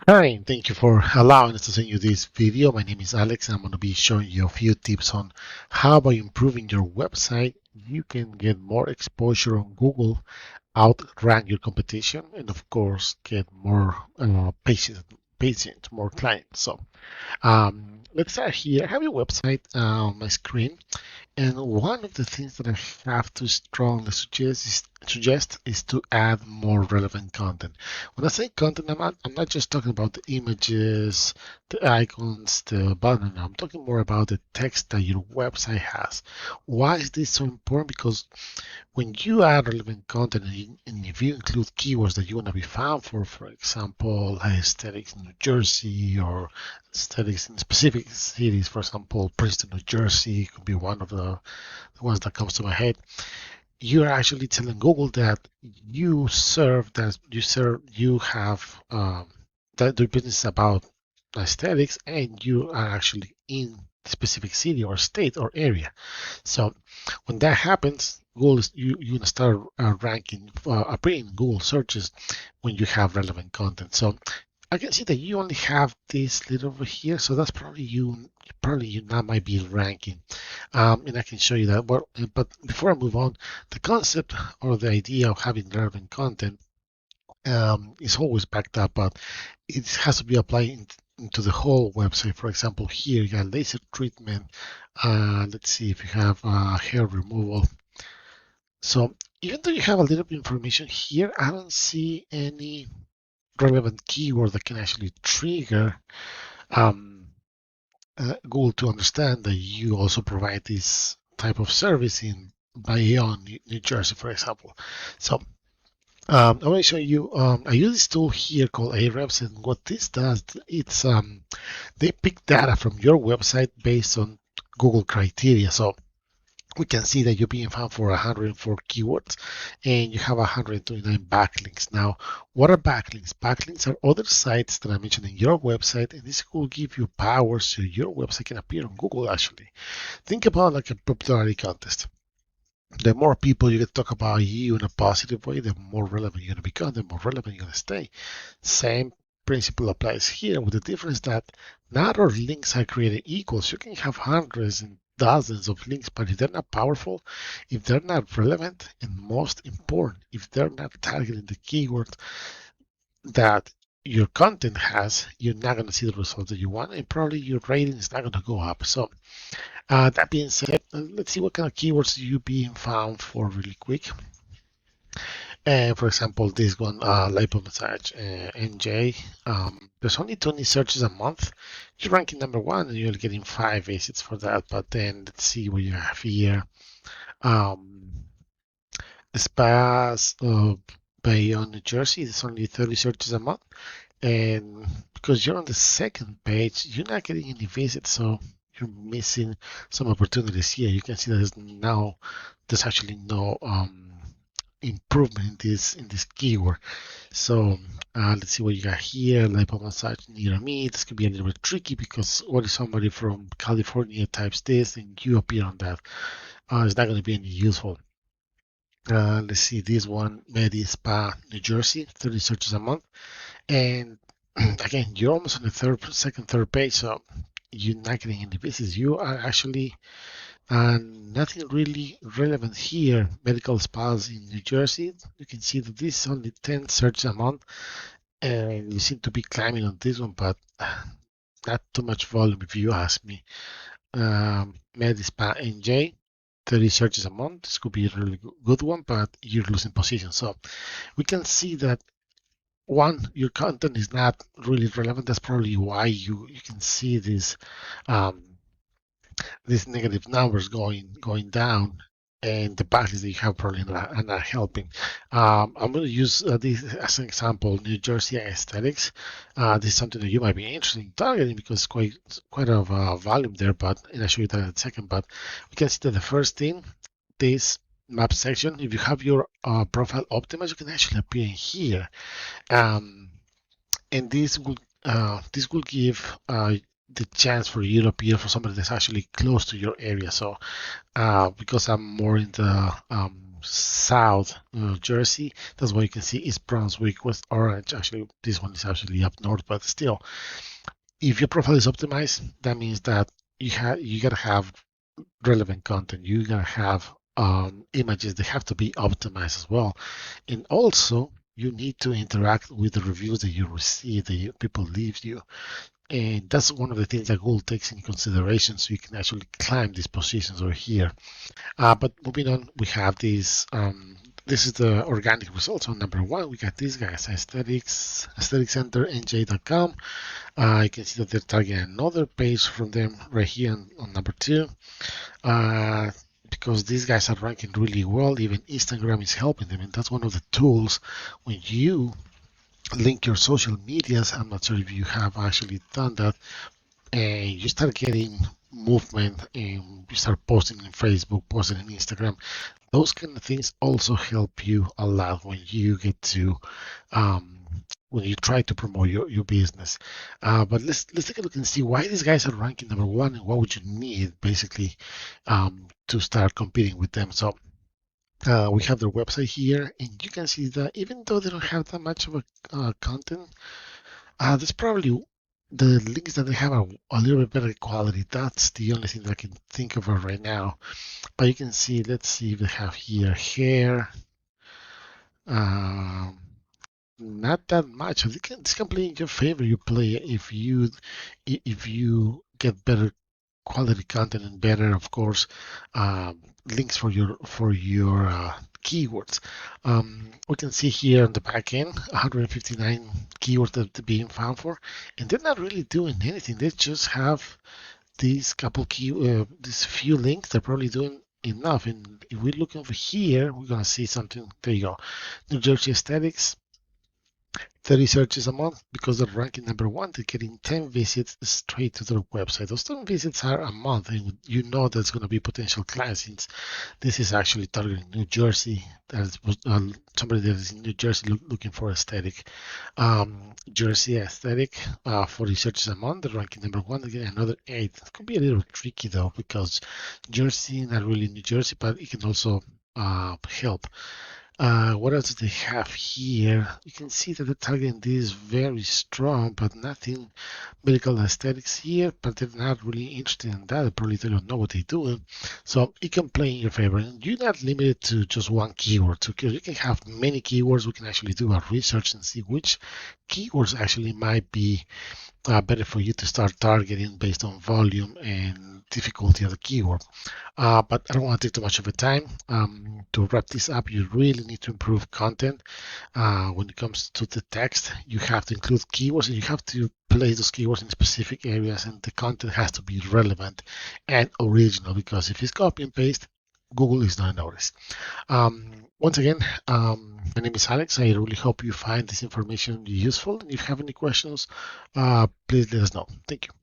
Hi, and thank you for allowing us to send you this video. My name is Alex, and I'm going to be showing you a few tips on how by improving your website, you can get more exposure on Google, outrank your competition, and of course, get more patients, more clients. Let's start here. I have your website on my screen. And one of the things that I have to strongly suggest is to add more relevant content. When I say content, I'm not just talking about the images, the icons, the button. I'm talking more about the text that your website has. Why is this so important? Because when you add relevant content and if you include keywords that you want to be found for example, aesthetics in New Jersey or aesthetics in specific cities, for example, Princeton, New Jersey could be one of the ones that comes to my head. You're actually telling Google that you have that your business is about aesthetics and you are actually in specific city or state or area. So when that happens, you're gonna start ranking, appearing in Google searches when you have relevant content. So I can see that you only have this little over here, so that's probably you. Probably you not might be ranking, and I can show you that. But before I move on, the concept or the idea of having relevant content is always backed up, but it has to be applied into the whole website. For example, here you got laser treatment. Let's see if you have hair removal. So even though you have a little bit of information here, I don't see any relevant keyword that can actually trigger um, Google to understand that you also provide this type of service in Bayonne, New Jersey, for example. So I want to show you. I use this tool here called Ahrefs, and what this does, it's they pick data from your website based on Google criteria. So we can see that you're being found for 104 keywords and you have 129 backlinks. Now, what are backlinks? Backlinks are other sites that I mentioned in your website, and this will give you power so your website can appear on Google actually. Think about like a popularity contest. The more people you get to talk about you in a positive way, the more relevant you're going to become, the more relevant you're going to stay. Same principle applies here with the difference that not all links are created equal. So you can have hundreds and dozens of links, but if they're not powerful, if they're not relevant, and most important, if they're not targeting the keyword that your content has, you're not going to see the results that you want, and probably your rating is not going to go up. So that being said, let's see what kind of keywords you being found for really quick. For example, this one, lipo massage, NJ. There's only 20 searches a month. You're ranking number one, and you're getting 5 visits for that. But then let's see what you have here. Um, Spas Bayonne, New Jersey. There's only 30 searches a month, and because you're on the second page, you're not getting any visits, so you're missing some opportunities here. You can see that there's actually no improvement in this keyword. So let's see what you got here. Lipo massage near me. This could be a little bit tricky because what if somebody from California types this and you appear on that? It's not going to be any useful. Let's see this one, Medi Spa, New Jersey, 30 searches a month. And again, you're almost on the third page, so you're not getting any visits. You are actually nothing really relevant here. Medical spas in New Jersey. You can see that this is only 10 searches a month, and you seem to be climbing on this one, but not too much volume if you ask me. Med Spa NJ, 30 searches a month. This could be a really good one, but you're losing position. So we can see that one, your content is not really relevant. That's probably why you can see um, these negative numbers going down, and the backlinks that you have probably not helping. I'm going to use this as an example. New Jersey aesthetics. This is something that you might be interested in targeting because it's quite of volume there. But and I'll show you that in a second. But we can see that the first thing, this map section. If you have your profile optimized, you can actually appear in here. Um, and this will give the chance for you to appear for somebody that's actually close to your area. So because I'm more in the South Jersey. That's why you can see East Brunswick with orange. Actually, this one is actually up north, but still, if your profile is optimized, that means that you gotta have relevant content. You gotta have images. They have to be optimized as well, and also you need to interact with the reviews that you receive, that people leave you. And that's one of the things that Google takes into consideration so you can actually climb these positions over here. But moving on, we have these. This is the organic results on number one. We got these guys, Aesthetic Center, NJ.com. You can see that they're targeting another page from them right here on number two. Uh, because these guys are ranking really well, even Instagram is helping them, and that's one of the tools when you link your social medias. I'm not sure if you have actually done that, and you start getting movement and you start posting in Facebook, posting in Instagram. Those kind of things also help you a lot when you get to um, when you try to promote your business. But let's take a look and see why these guys are ranking number one and what would you need basically to start competing with them. So we have their website here, and you can see that even though they don't have that much of a content, there's probably the links that they have are a little bit better quality. That's the only thing that I can think of right now. But you can see, let's see if they have here hair. Um, Not that much. This can play in your favor. You play if you get better quality content and better, of course, links for your keywords. We can see here on the back end 159 keywords that they're being found for, and they're not really doing anything. They just have these few links. They're probably doing enough. And if we look over here, we're gonna see something. There you go. New Jersey Aesthetics. 30 searches a month because they're ranking number one. They're getting 10 visits straight to their website. Those 10 visits are a month, and you know that's going to be potential clients since this is actually targeting New Jersey. That's somebody that is in New Jersey looking for aesthetic. Jersey aesthetic, 40 searches a month. They're ranking number one. They get another 8. It could be a little tricky though because Jersey, not really New Jersey, but it can also help. What else do they have here? You can see that the targeting is very strong, but nothing medical aesthetics here, but they're not really interested in that. They probably don't know what they're doing. So it can play in your favor. And you're not limited to just one keyword. So you can have many keywords. We can actually do a research and see which keywords actually might be better for you to start targeting based on volume and difficulty of the keyword. But I don't want to take too much of your time. To wrap this up, you really need to improve content. When it comes to the text, you have to include keywords and you have to place those keywords in specific areas, and the content has to be relevant and original because if it's copy and paste, Google is not noticed. Once again, my name is Alex. I really hope you find this information useful. And if you have any questions, please let us know. Thank you.